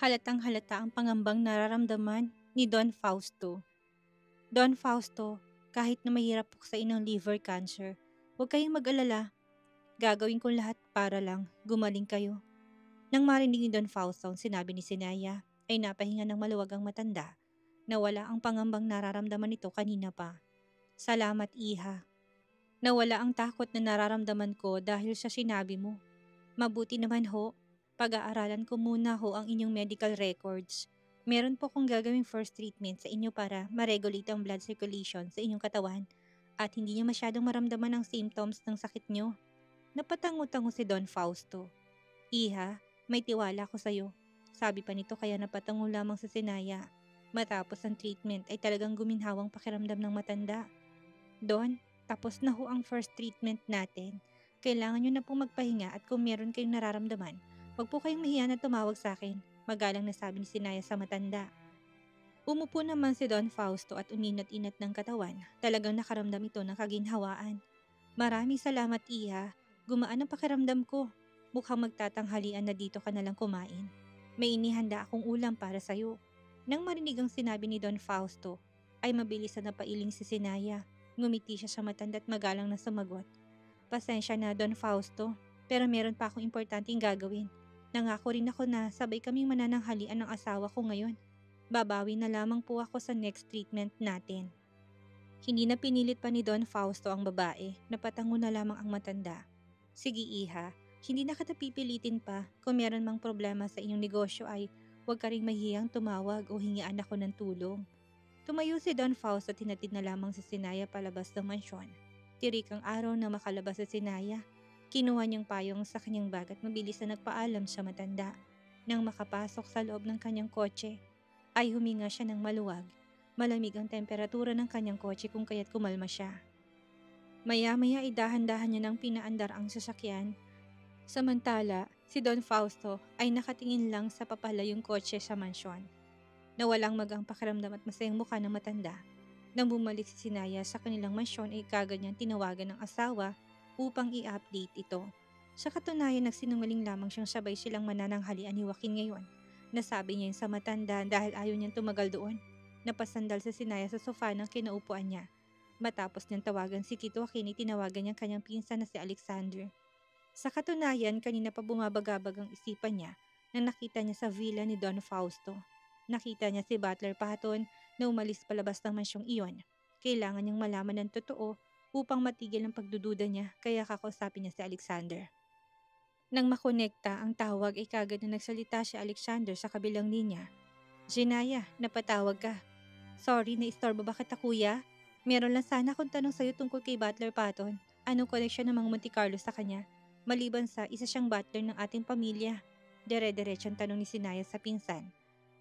Halatang-halata ang pangambang nararamdaman ni Don Fausto. Don Fausto, kahit na mahirap puksain ng liver cancer, huwag kayong mag-alala. Gagawin ko lahat para lang gumaling kayo. Nang marinig ni Don Fausto ang sinabi ni Sinaya, ay napahinga ng maluwag ang matanda na wala ang pangambang nararamdaman nito kanina pa. Salamat, Iha. Nawala ang takot na nararamdaman ko dahil sa sinabi mo. Mabuti naman ho, pag-aaralan ko muna ho ang inyong medical records. Meron po kong gagawing first treatment sa inyo para ma-regulate ang blood circulation sa inyong katawan at hindi niyo masyadong maramdaman ang symptoms ng sakit niyo. Napatango-tango si Don Fausto. Iha, may tiwala ko sa'yo. Sabi pa nito kaya napatango lamang sa Sinaya. Matapos ang treatment ay talagang guminhawang pakiramdam ng matanda. Don, tapos na ho ang first treatment natin. Kailangan nyo na pong magpahinga at kung meron kayong nararamdaman, huwag po kayong mahiya na tumawag sa akin. Magalang na sabi ni Sinaya sa matanda. Umupo naman si Don Fausto at uninat-inat ng katawan. Talagang nakaramdam ito ng kaginhawaan. Maraming salamat, Iha. Gumaan ang pakiramdam ko. Mukhang magtatanghalian na dito ka nalang kumain. May inihanda akong ulam para sa'yo. Nang marinig ang sinabi ni Don Fausto, ay mabilis na napailing si Sinaya. Ngumiti siya sa matanda at magalang na sumagot. Pasensya na, Don Fausto, pero meron pa akong importanteng gagawin. Nangako rin ako na sabay kaming manananghalian ng asawa ko ngayon. Babawi na lamang po ako sa next treatment natin. Hindi na pinilit pa ni Don Fausto ang babae, napatango na lamang ang matanda. Sige, Iha, hindi na kita pipilitin pa. Kung meron mang problema sa inyong negosyo ay huwag ka ring mahihiyang tumawag o hingian ako ng tulong. Tumayo si Don Fausto at tinatid na lamang si Sinaya palabas ng mansyon. Tirik ang araw na makalabas si Sinaya. Kinuha niyang payong sa kanyang bag at mabilis na nagpaalam sa matanda. Nang makapasok sa loob ng kanyang kotse, ay huminga siya ng maluwag. Malamig ang temperatura ng kanyang kotse kung kaya't kumalma siya. Maya-maya ay dahan-dahan niya nang pinaandar ang sasakyan. Samantala, si Don Fausto ay nakatingin lang sa papalayong kotse sa mansyon. Nawalang magang pakiramdam at masayang mukha ng matanda. Nang bumalik si Sinaya sa kanilang mansyon ay kagad niyang tinawagan ng asawa upang i-update ito. Sa katunayan, nagsinungaling lamang siyang sabay silang manananghalian ni Joaquin ngayon. Nasabi niya yun sa matanda dahil ayaw niyang tumagal doon. Napasandal si Sinaya sa sofa ng kinaupuan niya. Matapos niyang tawagan si Kit Joaquin, tinawagan niyang kanyang pinsan na si Alexander. Sa katunayan, kanina pa bumabagabag ang isipan niya nang nakita niya sa villa ni Don Fausto. Nakita niya si Butler Patton na umalis palabas ng mansyong iyon. Kailangan niyang malaman ng totoo upang matigil ang pagdududa niya kaya kakausapin niya si Alexander. Nang makonekta ang tawag ay kagad na nagsalita si Alexander sa kabilang linya. Jinaya, napatawag ka. Sorry, naistorbo ba kita kuya? Meron lang sana akong tanong sa'yo tungkol kay Butler Patton. Anong koneksyon ng mga Monte Carlo sa kanya? Maliban sa isa siyang butler ng ating pamilya. Dire-diretsong tanong ni Sinaya sa pinsan.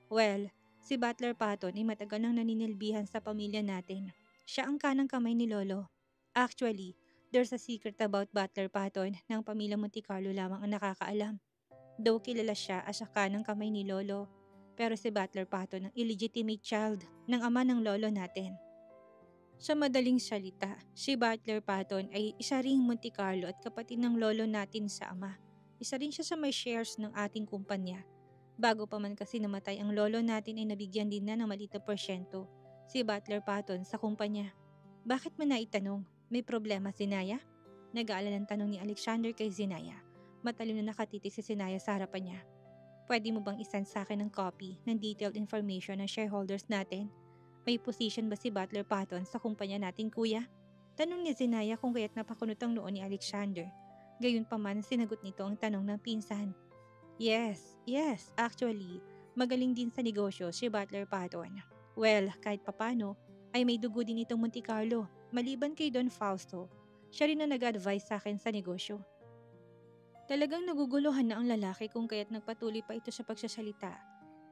Well, si Butler Patton ay matagal nang naninilbihan sa pamilya natin. Siya ang kanang kamay ni Lolo. Actually, there's a secret about Butler Patton ng pamilya Monte Carlo lamang ang nakakaalam. Though kilala siya as a kanang kamay ni Lolo, pero si Butler Patton ang illegitimate child ng ama ng lolo natin. Sa madaling salita, si Butler Patton ay isa ring Monte Carlo at kapatid ng lolo natin sa ama. Isa rin siya sa may shares ng ating kumpanya. Bago pa man kasi namatay ang lolo natin ay nabigyan din na ng maliit na porsyento si Butler Patton sa kumpanya. Bakit mo naitanong? May problema si Naya? Nag-aalala ng tanong ni Alexander kay Zinaya. Matalim na nakatitig si Zinaya sa harapan niya. Pwede mo bang isend sa akin ng copy ng detailed information ng shareholders natin? May position ba si Butler Patton sa kumpanya natin kuya? Tanong ni Zinaya kung kaya't napakunot ang noo ni Alexander. Gayunpaman sinagot nito ang tanong ng pinsan. Yes, actually, magaling din sa negosyo si Butler Patton. Well, kahit papano, ay may dugo din itong Monte Carlo. Maliban kay Don Fausto, siya rin na nag-advise sa akin sa negosyo. Talagang naguguluhan na ang lalaki kung kaya't nagpatuloy pa ito sa pagsasalita.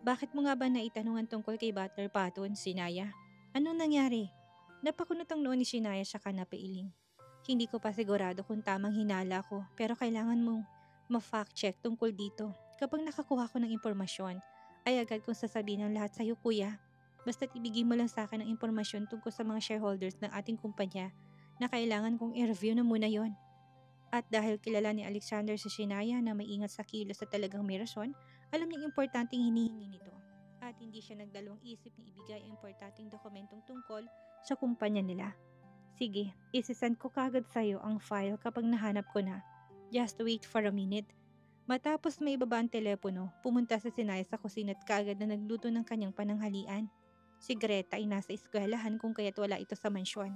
Bakit mo nga ba naitanungan tungkol kay Butler Patton, Sinaya? Anong nangyari? Napakunot ang noo ni Sinaya sa kanapailing. Hindi ko pa sigurado kung tamang hinala ko pero kailangan mong ma-fact check tungkol dito. Kapag nakakuha ko ng impormasyon, ay agad kong sasabihin ang lahat sa'yo kuya. Basta't ibigay mo lang sa akin ang impormasyon tungkol sa mga shareholders ng ating kumpanya na kailangan kong i-review na muna yon. At dahil kilala ni Alexander sa Shinaya na may ingat sa kilos at talagang may rason, alam niyang importanteng hinihingi nito. At hindi siya nagdalawang isip na ibigay ang importanteng dokumentong tungkol sa kumpanya nila. Sige, isisend ko kagad sa'yo ang file kapag nahanap ko na. Just wait for a minute. Matapos may ibaba ang telepono, pumunta sa Sinaya sa kusina at kaagad na nagluto ng kanyang pananghalian. Si Greta ay nasa eskwelahan kung kaya't wala ito sa mansyon.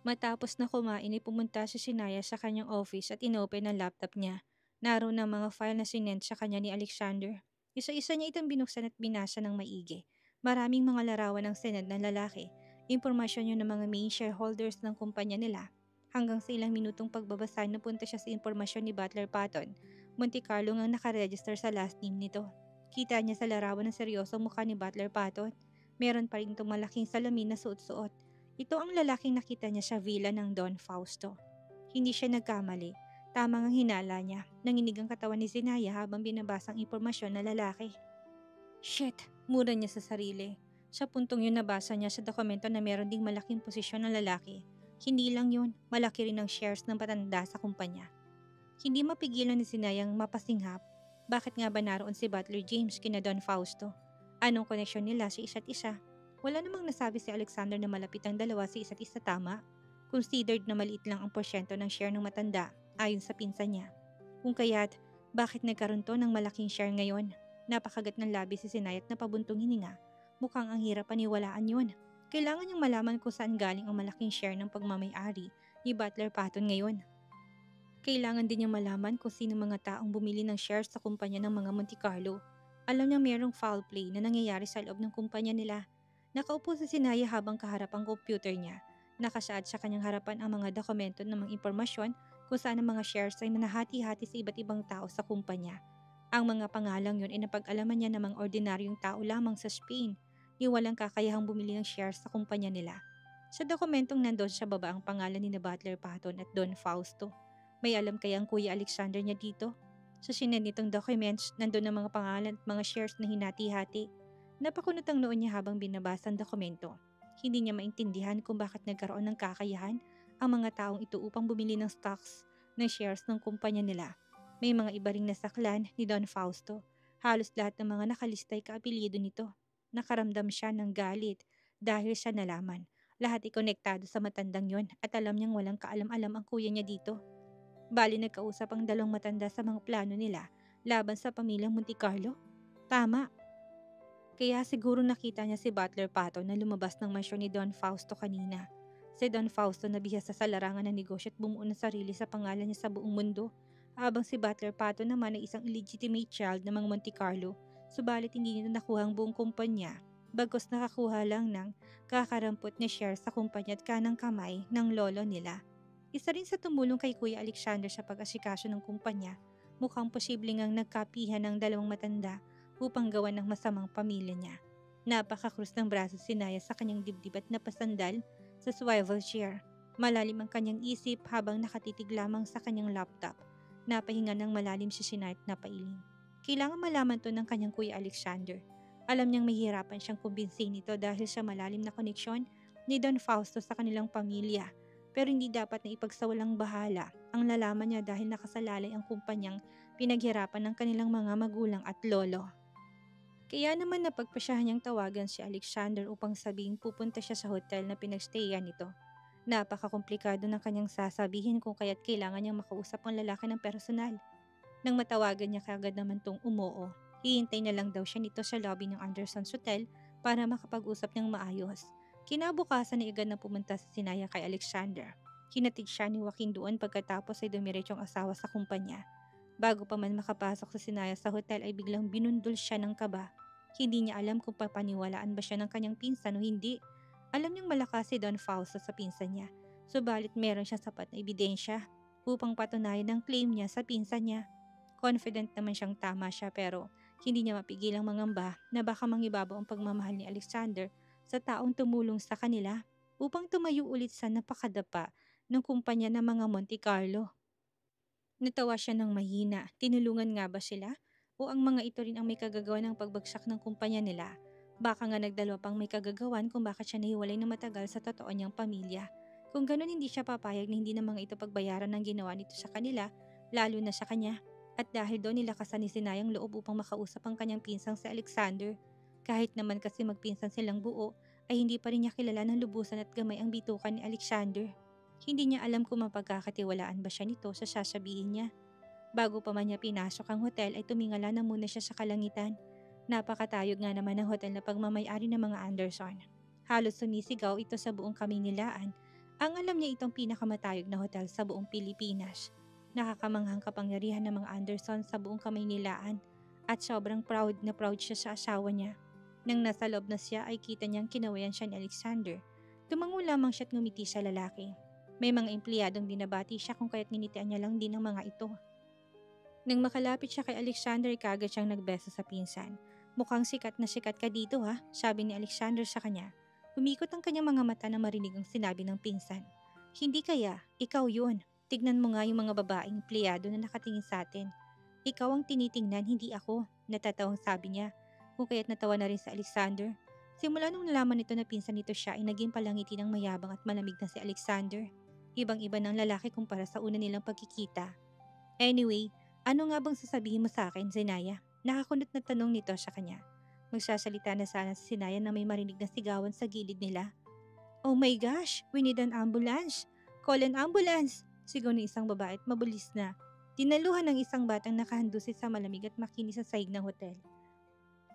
Matapos na kumain ay pumunta si Sinaya sa kanyang office at inopen ang laptop niya. Naroon ang mga file na sinend sa kanya ni Alexander. Isa-isa niya itong binuksan at binasa ng maigi. Maraming mga larawan ng sinend ng lalaki. Impormasyon yun ng mga main shareholders ng kumpanya nila. Hanggang sa ilang minutong pagbabasa, napunta siya sa impormasyon ni Butler Patton. Monte Carlo ang nakaregister sa last name nito. Kita niya sa larawan ng seryosong mukha ni Butler Patton. Meron pa rin itong malaking salamin na suot-suot. Ito ang lalaking nakita niya sa villa ng Don Fausto. Hindi siya nagkamali. Tamang ang hinala niya. Nanginig ang katawan ni Zinaya habang binabasa ang impormasyon na lalaki. Shit! Mura niya sa sarili. Sa puntong yun nabasa niya sa dokumento na meron ding malaking posisyon ng lalaki. Hindi lang yun, malaki rin ang shares ng patanda sa kumpanya. Hindi mapigilan ni Zinayang mapasinghap. Bakit nga ba naroon si Butler James kina Don Fausto? Anong koneksyon nila sa isa't isa? Wala namang nasabi si Alexander na malapit ang dalawa sa isa't isa, tama. Considered na maliit lang ang porsyento ng share ng matanda ayon sa pinsan niya. Kung kaya't, bakit nagkaroon to ng malaking share ngayon? Napakagat ng labi si Sinayat na pabuntong hininga. Mukhang ang hirap paniwalaan yun. Kailangan niyang malaman kung saan galing ang malaking share ng pagmamay-ari ni Butler Patton ngayon. Kailangan din niyang malaman kung sino mga taong bumili ng shares sa kumpanya ng mga Monte Carlo. Alam niyang mayroong foul play na nangyayari sa loob ng kumpanya nila. Nakaupo si Sinaya habang kaharap ang computer niya. Nakasaad sa kanyang harapan ang mga dokumento ng mga impormasyon kung saan ang mga shares ay manahati-hati sa iba't ibang tao sa kumpanya. Ang mga pangalang yun ay napag-alaman niya ng mga ordinaryong tao lamang sa Spain, yung walang kakayahang bumili ng shares sa kumpanya nila. Sa dokumentong nandoon sa baba ang pangalan ni Butler Patton at Don Fausto. May alam kaya ang Kuya Alexander niya dito? Sa sinend nitong documents, nandoon ang mga pangalan at mga shares na hinati-hati. Napakunot ang noon niya habang binabasa ang dokumento. Hindi niya maintindihan kung bakit nagkaroon ng kakayahan ang mga taong ito upang bumili ng stocks ng shares ng kumpanya nila. May mga iba ring nasaklan ni Don Fausto. Halos lahat ng mga nakalista ay kaapelyido nito. Nakaramdam siya ng galit dahil siya nalaman. Lahat ay konektado sa matandang yon at alam niyang walang kaalam-alam ang kuya niya dito. Bali nagkausap ang dalawang matanda sa mga plano nila laban sa pamilyang Monte Carlo. Tama. Kaya siguro nakita niya si Butler Patton na lumabas ng mansyon ni Don Fausto kanina. Si Don Fausto nabihasa sa larangan ng negosyo at bumuo ng sarili sa pangalan niya sa buong mundo, habang si Butler Patton naman ay isang illegitimate child ng mga Monte Carlo, subalit hindi nito nakuha ang buong kumpanya, bagos nakakuha lang ng kakarampot na share sa kumpanya at kanang kamay ng lolo nila. Isa rin sa tumulong kay Kuya Alexander sa pag-asikaso ng kumpanya, mukhang posibleng ang nagkapihan ng dalawang matanda upang gawan ng masamang pamilya niya. Napakakrus ng braso si Naya sa kanyang dibdib at napasandal sa swivel chair. Malalim ang kanyang isip habang nakatitig lamang sa kanyang laptop. Napahinga ng malalim si Sinay at napailing. Kailangan malaman to ng kanyang Kuya Alexander. Alam niyang mahirapan siyang kumbinsin nito dahil sa malalim na koneksyon ni Don Fausto sa kanilang pamilya. Pero hindi dapat na ipagsawalang bahala ang lalaman niya dahil nakasalalay ang kumpanyang pinaghirapan ng kanilang mga magulang at lolo. Kaya naman napagpasyahan niyang tawagan si Alexander upang sabing pupunta siya sa hotel na pinagstayan nito. Napakakomplikado ng kanyang sasabihin kung kaya't kailangan niyang makausap ang lalaki ng personal. Nang matawagan niya kagad naman tong umoo, hihintay na lang daw siya nito sa lobby ng Anderson's Hotel para makapag-usap ng maayos. Kinabukasan ay agad na pumunta sa Sinaya kay Alexander. Hinatid siya ni Joaquin doon pagkatapos ay dumiretsong asawa sa kumpanya. Bago pa man makapasok sa Sinaya sa hotel ay biglang binundol siya ng kaba. Hindi niya alam kung papaniwalaan ba siya ng kanyang pinsan o hindi. Alam niyang malakas si Don Fausto sa pinsan niya, subalit meron siyang sapat na ebidensya upang patunayan ang claim niya sa pinsan niya. Confident naman siyang tama siya pero hindi niya mapigilang mangamba na baka mangibabaw ang pagmamahal ni Alexander sa taong tumulong sa kanila upang tumayo ulit sa napakadapa ng kumpanya ng mga Monte Carlo. Natawa siya ng mahina. Tinulungan nga ba sila? O ang mga ito rin ang may kagagawa ng pagbagsak ng kumpanya nila? Baka nga nagdalawa pang may kagagawan kung bakit siya nahiwalay na matagal sa totoo niyang pamilya. Kung ganun hindi siya papayag na hindi na mga ito pagbayaran ng ginawa nito sa kanila, lalo na sa kanya. At dahil doon nilakasan ni Sinayang loob upang makausap ang kanyang pinsang si Alexander. Kahit naman kasi magpinsan silang buo, ay hindi pa rin niya kilala ng lubusan at gamay ang bitukan ni Alexander. Hindi niya alam kung mapagkakatiwalaan ba siya nito sa sasabihin niya. Bago pa man niya pinasok ang hotel ay tumingala na muna siya sa kalangitan. Napakatayog nga naman ng hotel na pagmamayari ng mga Anderson. Halos sumisigaw ito sa buong Kamaynilaan. Ang alam niya itong pinakamatayog na hotel sa buong Pilipinas. Nakakamanghang kapangyarihan ng mga Anderson sa buong Kamaynilaan at sobrang proud na proud siya sa asawa niya. Nang nasa loob na siya ay kita niyang kinawayan siya ni Alexander. Tumango lamang siya at ngumiti sa lalaki. May mga empleyadong binabati siya kung kaya't nginitian niya lang din ang mga ito. Nang makalapit siya kay Alexander, kaagad siyang nagbeso sa pinsan. Mukhang sikat na sikat ka dito ha, sabi ni Alexander sa kanya. Umikot ang kanyang mga mata na marinig ang sinabi ng pinsan. Hindi kaya, ikaw yun. Tignan mo nga yung mga babaeng empleyado na nakatingin sa atin. Ikaw ang tinitingnan, hindi ako, natatawang sabi niya. Kung kaya't natawa na rin sa Alexander. Simula nung nalaman nito na pinsan nito siya ay naging palangiti ng mayabang at malamig na si Alexander. Ibang-iba ng lalaki kumpara sa una nilang pagkikita. Anyway, ano nga bang sasabihin mo sa akin, Zenaya? Nakakunot na tanong nito sa kanya. Magsasalita na sana si Zenaya na may marinig na sigawan sa gilid nila. Oh my gosh, we need an ambulance. Call an ambulance! Sigaw ng isang babae at mabilis na. Dinaluhan ng isang batang nakahandusit sa malamig at makinis sa sahig ng hotel.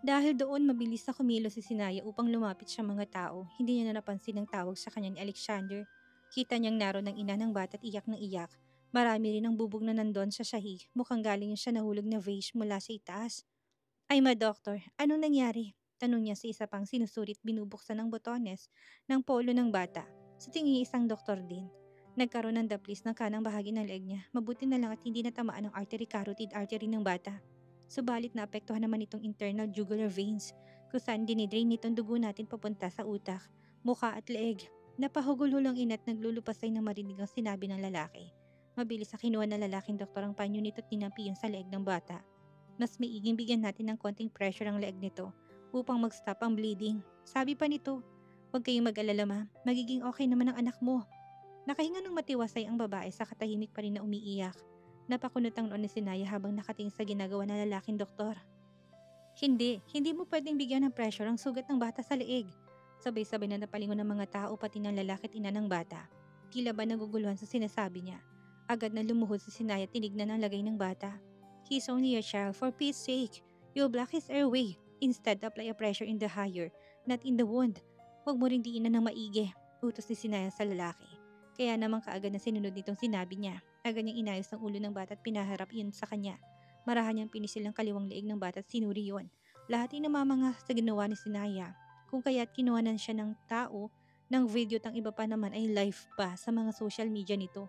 Dahil doon mabilis na kumilos si Zenaya upang lumapit sa mga tao, hindi niya na napansin ang tawag sa kanya ni Alexander. Kita niyang naroon ang ina ng bata at iyak ng iyak. Marami rin ang bubog na nandun sa sahig. Mukhang galing siya nahulog na vase mula sa itaas. Ay doktor, anong nangyari? Tanong niya sa isa pang sinusurit binubuksan ng botones ng polo ng bata. Sa tingin isang doktor din. Nagkaroon ng daplis ng kanang bahagi ng leg niya. Mabuti na lang at hindi natamaan ang carotid artery ng bata. Subalit naapektuhan naman itong internal jugular veins kung saan dinidrain nitong dugo natin papunta sa utak, mukha at leeg. Napahugulhol ang ina at naglulupasay na marinig ang sinabi ng lalaki. Mabilis sa kinuha ng lalaking doktor ang panyo nito at tinampi yun sa leeg ng bata. Mas maiging bigyan natin ng konting pressure ang leeg nito upang mag-stop ang bleeding. Sabi pa nito, huwag kayong mag-alala ma, magiging okay naman ang anak mo. Nakahinga ng matiwasay ang babae sa katahimik pa rin na umiiyak. Napakunot ang noon ni Sinaya habang nakatingin sa ginagawa ng lalaking doktor. Hindi mo pwedeng bigyan ng pressure ang sugat ng bata sa leeg. Sabay-sabay na napalingon ng mga tao pati ng lalaki at ina ng bata. Tila ba naguguluhan sa sinasabi niya. Agad na lumuhod si Sinaya at tinignan ang lagay ng bata. He's only a child, for peace sake. You'll block his airway. Instead, apply a pressure in the higher, not in the wound. Huwag mo rin diinan ng maigi, utos ni Sinaya sa lalaki. Kaya naman kaagad na sinunod nitong sinabi niya. Agad niyang inayos ang ulo ng bata at pinaharap yun sa kanya. Marahan niyang pinisil ang kaliwang leeg ng bata at sinuri yun. Lahat ay namamanga sa ginawa ni Sinaya. Kung kaya't kinuhanan siya ng tao ng video at ang iba pa naman ay live pa sa mga social media nito.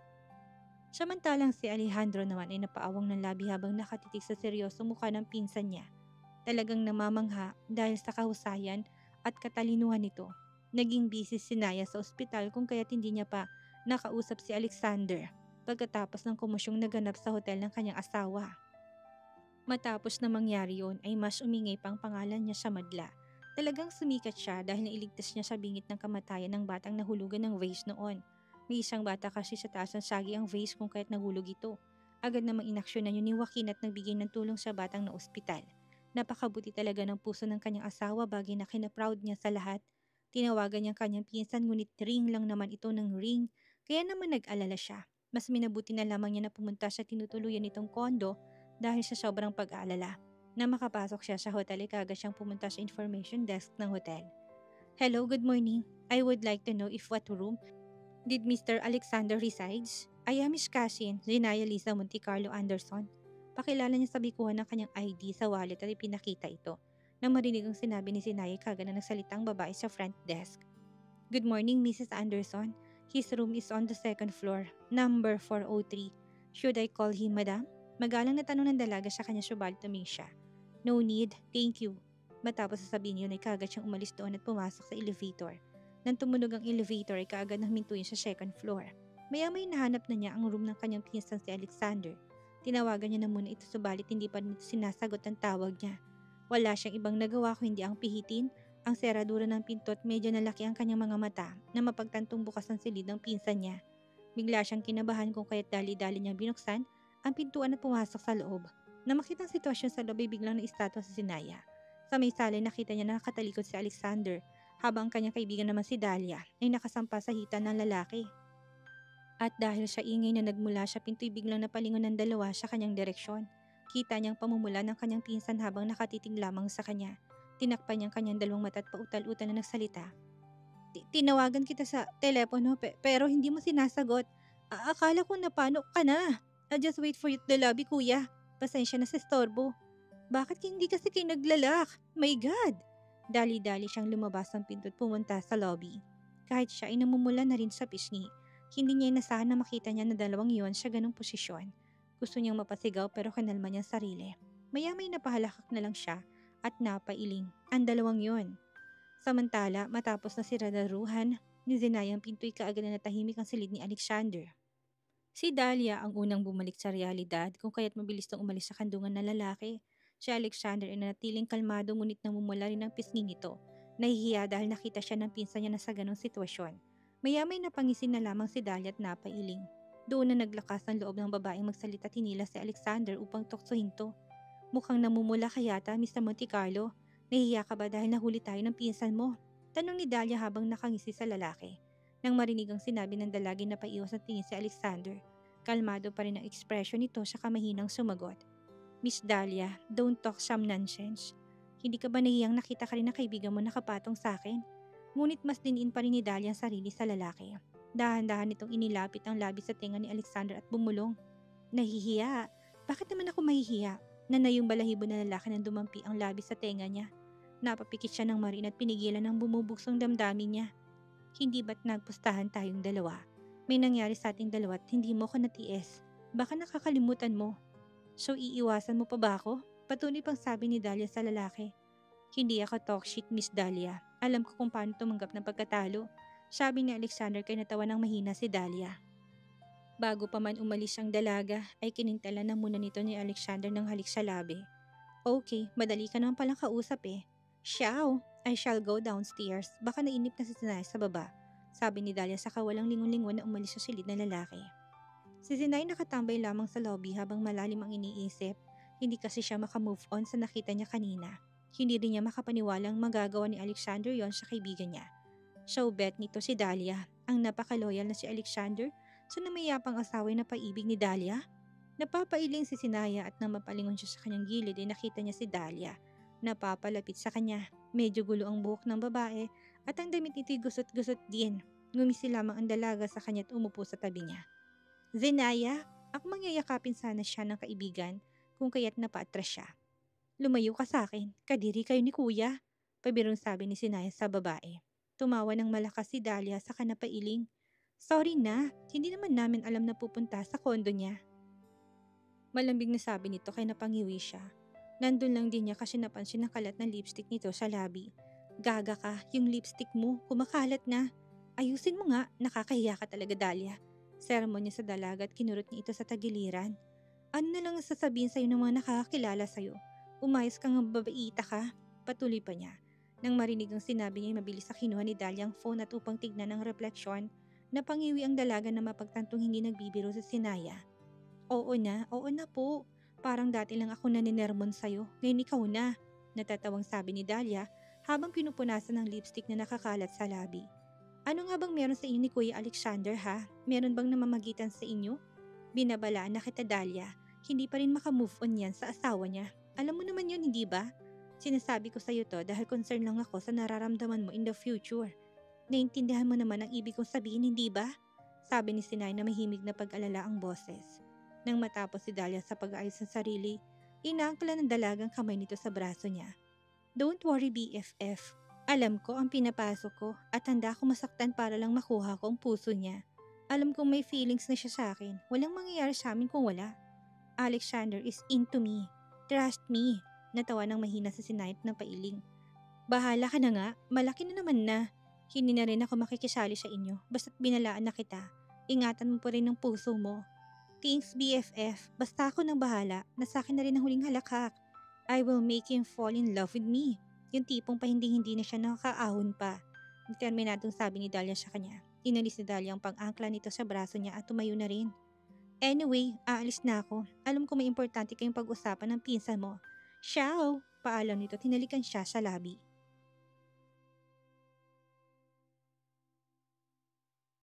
Samantalang si Alejandro naman ay napaawang ng labi habang nakatitig sa seryoso mukha ng pinsan niya. Talagang namamangha dahil sa kahusayan at katalinuhan nito. Naging busy si Naya sa ospital kung kaya't hindi niya pa nakausap si Alexander pagkatapos ng komosyong naganap sa hotel ng kanyang asawa. Matapos na mangyari yun ay mas umingay pang pangalan niya sa madla. Talagang sumikat siya dahil nailigtas niya sa bingit ng kamatayan ng batang nahulugan ng vase noon. May isang bata kasi sa taas ng sagi ang vase kung kaya't nahulog ito. Agad namang inaksyonan yun ni Joaquin at nagbigay ng tulong sa batang na ospital. Napakabuti talaga ng puso ng kanyang asawa bagay na kinaproud niya sa lahat. Tinawagan niya kanyang pinsan ngunit ring lang naman ito ng ring kaya naman nag-alala siya. Mas minabuti na lamang niya na pumunta sa tinutuluyan nitong kondo dahil sa sobrang pag-aalala. Na makapasok siya sa hotel ay kaagad siyang pumunta sa information desk ng hotel. Hello, good morning. I would like to know if what room did Mr. Alexander resides? I am his cousin, Zenaya Lisa Monte Carlo Anderson. Pakilala niya sa bikuhan ng kanyang ID sa wallet at ipinakita ito. Nang marinig ang sinabi ni Zenaya, kaagad na nagsalitang babae sa front desk. Good morning, Mrs. Anderson. His room is on the second floor, number 403. Should I call him, madam? Magalang na tanong ng dalaga sa kanya subalit tumingin siya. No need, thank you. Matapos sasabihin yun ay kaagad siyang umalis doon at pumasok sa elevator. Nang tumunog ang elevator ay kaagad na humintuin sa second floor. Maya-may nahanap na niya ang room ng kanyang pinsan si Alexander. Tinawagan niya na muna ito subalit hindi pa rin sinasagot ang tawag niya. Wala siyang ibang nagawa kung hindi ang pihitin ang seradura ng pinto at medyo nalaki ang kanyang mga mata na mapagtantong bukas ang silid ng pinsan niya. Bigla siyang kinabahan kung kaya't dali-dali niyang binuksan ang pintuan at pumasok sa loob. Na makita ang sitwasyon sa loob ay biglang naistatwa si Sinaya. Sa may salay nakita niya na nakatalikod si Alexander habang ang kanyang kaibigan naman si Dahlia ay nakasampa sa hita ng lalaki. At dahil sa ingay na nagmula sa pinto'y biglang napalingon ng dalawa sa kanyang direksyon. Kita niyang pamumula ng kanyang pinsan habang nakatitig lamang sa kanya. Tinakpan niyang kanyang dalawang mata at pautal-utal na nagsalita. Tinawagan kita sa telepono pero hindi mo sinasagot. Akala ko napano ka na. I just wait for you at the lobby, kuya. Pasensya na sa estorbo. Bakit hindi kasi kayo naglalak? My God! Dali-dali siyang lumabas ng pinto at pumunta sa lobby. Kahit siya ay namumula na rin sa pisngi, hindi niya inasahan na makita niya na dalawang iyon sa ganong posisyon. Gusto niyang mapasigaw pero kanalma niya sarili. Maya-may napahalakak na lang siya at napailing ang dalawang yon. Samantala, matapos na siradaruhan ni Zenay ang pinto'y kaagad na natahimik ang silid ni Alexander. Si Dahlia ang unang bumalik sa realidad kung kaya't mabilis nang umalis sa kandungan na lalaki. Si Alexander ay nanatiling kalmado ngunit namumula rin ang pisngi nito. Nahihiya dahil nakita siya ng pinsan niya na sa ganong sitwasyon. Maya-may napangisin na lamang si Dahlia at napailing. Doon na naglakas ang loob ng babaeng magsalita at hinila si Alexander upang tuksohin to. Mukhang namumula ka yata, Mr. Monte Carlo. Nahihiya ka ba dahil nahuli tayo ng pinsan mo? Tanong ni Dahlia habang nakangisi sa lalaki. Nang marinig ang sinabi ng dalagi na paiwas ang tingin si Alexander, kalmado pa rin ang ekspresyon nito sa kamahinang sumagot. Miss Dahlia, don't talk some nonsense. Hindi ka ba nahiyang nakita ka rin na kaibigan mo nakapatong sa akin? Ngunit mas diniin pa rin ni Dahlia ang sarili sa lalaki. Dahan-dahan nitong inilapit ang labi sa tenga ni Alexander at bumulong. Nahihiya? Bakit naman ako mahihiya? Nanay yung balahibo na lalaki nang dumampi ang labi sa tenga niya. Napapikit siya ng marin at pinigilan ng bumubuksong damdamin niya. Hindi ba't nagpustahan tayong dalawa? May nangyari sa ating dalawa at hindi mo ko natiis. Baka nakakalimutan mo. So iiwasan mo pa ba ako? Patuloy pang sabi ni Dahlia sa lalaki. Hindi ako talk shit, Miss Dahlia. Alam ko kung paano tumanggap ng pagkatalo. Sabi ni Alexander kay natawa ng mahina si Dahlia. Bago pa man umalis ang dalaga, ay kinintala na muna nito ni Alexander ng halik sa labi. Okay, madali ka naman palang kausap eh. Ciao! I shall go downstairs. Baka nainip na si Sinay sa baba. Sabi ni Dahlia sa kawalang lingon-lingon na umalis sa silid na lalaki. Si Sinay nakatambay lamang sa lobby habang malalim ang iniisip. Hindi kasi siya makamove on sa nakita niya kanina. Hindi rin niya makapaniwalang magagawa ni Alexander yon sa kaibigan niya. So bet nito si Dahlia, ang napakaloyal na si Alexander, sa namayapang asaway na paibig ni Dahlia. Napapailing si Sinaya at nang mapalingon siya sa kanyang gilid ay nakita niya si Dahlia. Napapalapit sa kanya. Medyo gulo ang buhok ng babae at ang damit nito'y gusot-gusot din. Ngumisi lamang ang dalaga sa kanya at umupo sa tabi niya. Zenaya, ako mangyayakapin sana siya ng kaibigan kung kaya't napaatras siya. Lumayo ka sa akin, kadiri kayo ni kuya, pabirong sabi ni Sinaya sa babae. Tumawa ng malakas si Dahlia sa kanapailing. Sorry na, hindi naman namin alam na pupunta sa kondo niya. Malambing na sabi nito kay napangiwi siya. Nandun lang din niya kasi napansin ang kalat ng lipstick nito sa labi. Gaga ka, yung lipstick mo, kumakalat na. Ayusin mo nga, nakakahiya ka talaga Dahlia. Sermon niya sa dalaga at kinurot niya ito sa tagiliran. Ano na lang sasabihin sa'yo ng mga nakakakilala sa'yo? Umayos kang babaita ka? Patuloy pa niya. Nang marinig ang sinabi niya, mabilis sa kinuha ni Dahlia ang phone at upang tignan ang refleksyon, napangiwi ang dalaga na mapagtantong hindi nagbibiro sa Sinaya. Oo na po. Parang dati lang ako naninermon sa'yo, ngayon ikaw na. Natatawang sabi ni Dahlia habang pinupunasan ng lipstick na nakakalat sa labi. Ano nga bang meron sa inyo ni Kuya Alexander ha? Meron bang namamagitan sa inyo? Binabalaan na kita Dahlia, hindi pa rin makamove on yan sa asawa niya. Alam mo naman yun, hindi ba? Sinasabi ko sa'yo to dahil concern lang ako sa nararamdaman mo in the future. Naintindihan mo naman ang ibig kong sabihin, hindi ba? Sabi ni Sinay na mahimig na pag-alala ang boses. Nang matapos si Dahlia sa pag-ayos ng sarili, inaangkla ng dalagang kamay nito sa braso niya. Don't worry BFF. Alam ko ang pinapasok ko at handa akong masaktan para lang makuha ko ang puso niya. Alam kong may feelings na siya sa akin. Walang mangyayari sa amin kung wala. Alexander is into me. Trust me. Natawa ng mahina sa Sinay ng pailing. Bahala ka na nga. Malaki na naman na. Hindi na rin ako makikisali sa inyo. Basta't binalaan na kita. Ingatan mo pa rin ang puso mo. Thanks BFF. Basta ako nang bahala. Nasa akin na rin ang huling halakhak. I will make him fall in love with me. Yung tipong hindi na siya nakakaahon pa. Determinadong sabi ni Dahlia sa kanya. Inalis ni Dahlia ang pang-angkla nito sa braso niya at tumayo na rin. Anyway, aalis na ako. Alam ko may importante kayong pag-usapan ng pinsan mo. Ciao! Paalam nito, tinalikan siya sa labi.